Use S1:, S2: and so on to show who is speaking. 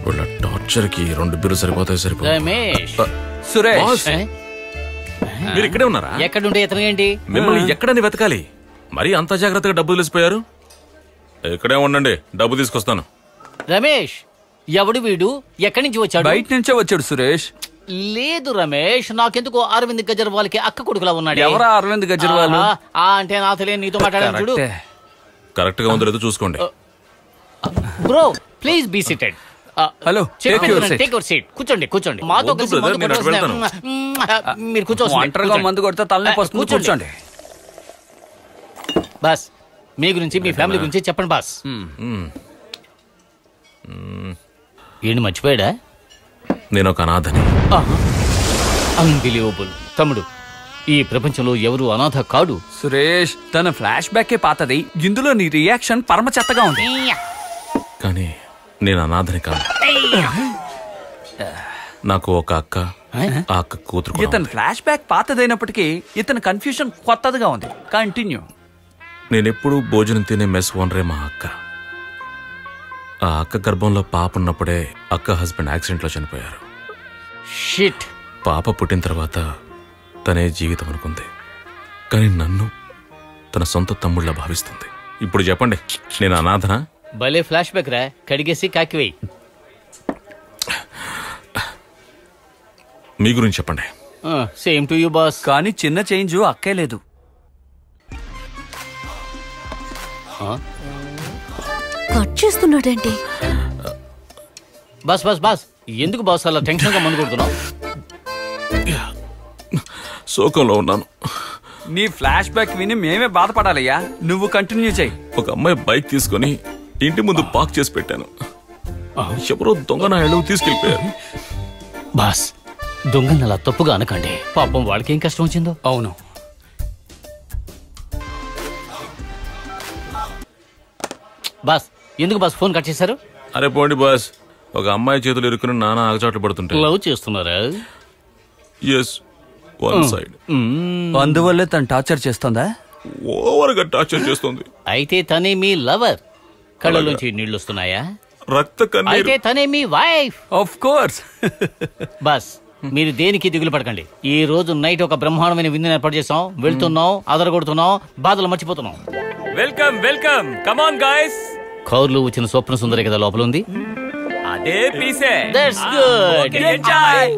S1: వీళ్ళ టార్చర్ కి 2 బిర్లు సరిపోతాయి.
S2: రమేష్,
S3: సురేష్,
S1: మీరు ఇక్కడే ఉన్నారా?
S2: ఎక్కడుంటే ఇతను ఏంటి?
S1: మిమ్మల్ని ఎక్కడని వెతకాలి? మరి అంత జాగ్రత్తగా డబ్బు తెలిసిపోయారు. ఇక్కడే ఉండండి, డబ్బు తీసుకొస్తాను.
S2: రమేష్, ఎవడు వీడు? ఎక్కడి నుంచి వచ్చాడు?
S3: బయట నుంచే వచ్చాడు సురేష్.
S2: లేదు రమేష్, నాకెందుకు అరవింద్ గజర్వాల్కి అక్క కొడుకులా ఉన్నాడు.
S3: ఎవరా అరవింద్ గజర్వాల్?
S2: అంటే నా తెలియని నీతో మాట్లాడాను చూడు.
S1: కరెక్ట్ గా ఉందో లేదో చూసుకోండి.
S2: Bro please be seated.
S3: Hello,
S2: take your seat. కూర్చోండి. మాతో కలిసి మీరు కూర్చోండి.
S3: ఒంటరిగా మందు కొడితే తలనొప్పి వస్తుంది. కూర్చోండి.
S2: బాస్, మీ గురించి మీ ఫ్యామిలీ గురించి చెప్పండి బాస్. ఏంటి మర్చిపోయాడా?
S1: నేను ఒక అనాథని.
S2: అన్బిలీవబుల్. తమ్ముడు, ఈ ప్రపంచంలో ఎవరు అనాథ కాడు.
S3: సురేష్, తన ఫ్లాష్ బ్యాకే పాతది. ఇందులో నీ రియాక్షన్ పరమ చెత్తగా ఉంది.
S1: కానీ నేను అనాథని కాదు. నాకు ఒక అక్క, ఆ అక్క కూతురు.
S3: ఇతను ఫ్లాష్ బ్యాక్ పాతదైనప్పటికీ ఇతని కన్ఫ్యూషన్ కొత్తదిగా ఉంది. కంటిన్యూ.
S1: నేనెప్పుడు భోజనం తినే మెస్ ఓనరే మా అక్క. ఆ అక్క గర్భంలో పాప ఉన్నప్పుడే అక్క హస్బెండ్ యాక్సిడెంట్లో చనిపోయారు.
S2: షిట్.
S1: పాప పుట్టిన తర్వాత తనే జీవితం అనుకుంది, కానీ నన్ను తన సొంత తమ్ముళ్ళ భావిస్తుంది. ఇప్పుడు చెప్పండి, నేను అనాథనా?
S2: భలే ఫ్లాష్ బ్యాక్ రా. కడిగేసి కాకివేయి.
S1: మీ గురించి చెప్పండి.
S2: Same to you boss.
S3: కానీ చిన్న చేంజ్ అక్కే లేదు.
S4: కట్ చేస్తున్నాడంటే
S2: బాస్ ఎందుకు బాస్ అలా టెన్షన్ గా మందు కొడుతున్నావు?
S1: శోకంలో ఉన్నాను.
S3: నీ ఫ్లాష్ బ్యాక్ విని మేమే బాధపడాలయ్యా. నువ్వు కంటిన్యూ చేయి.
S1: ఒక అమ్మాయి బైక్ తీసుకుని ఇంటి ముందు పార్క్ చేసి పెట్టాను. ఎవరో దొంగ నాయుడు తీసుకెళ్ళిపోయారు.
S2: బాస్, దొంగని అలా తప్పుగా అనకండి. పాపం వాళ్ళకి ఏం కష్టం వచ్చిందో.
S3: అవును.
S2: బాస్, ఎందుకు బాస్ ఫోన్ కట్ చేశారు?
S1: అరే పోండి బాస్, ఒక అమ్మాయి చేతులు ఇరుక్కుని నానా ఆగచాట్లు పడుతుంటే.
S2: లవ్ చేస్తున్నారా?
S1: Yes, one side.
S3: అందువల్లే తను టార్చర్ చేస్తుందా?
S1: ఓవర్ గా టార్చర్ చేస్తుంది.
S2: అయితే తనే మీ లవర్. కళ్ళలోంచి నీళ్లు వస్తున్నాయా?
S1: రక్త కన్నీరు.
S2: అయితే తనే మీ వైఫ్.
S3: Of course.
S2: బాస్, మీరు దేనికి దిగులు పడకండి. ఈ రోజు నైట్ ఒక బ్రహ్మాండమైన విందుని ఏర్పాటు చేసాం. వెళ్తున్నాం, అదరగొడుతున్నాం, బాధలు మర్చిపోతున్నాం.
S3: Welcome come on guys.
S2: కౌర్లు వచ్చిన స్వప్న సుందరి కదా లోపల ఉంది.
S3: అదే పీసే.
S2: That's good.
S3: ఎంజాయ్.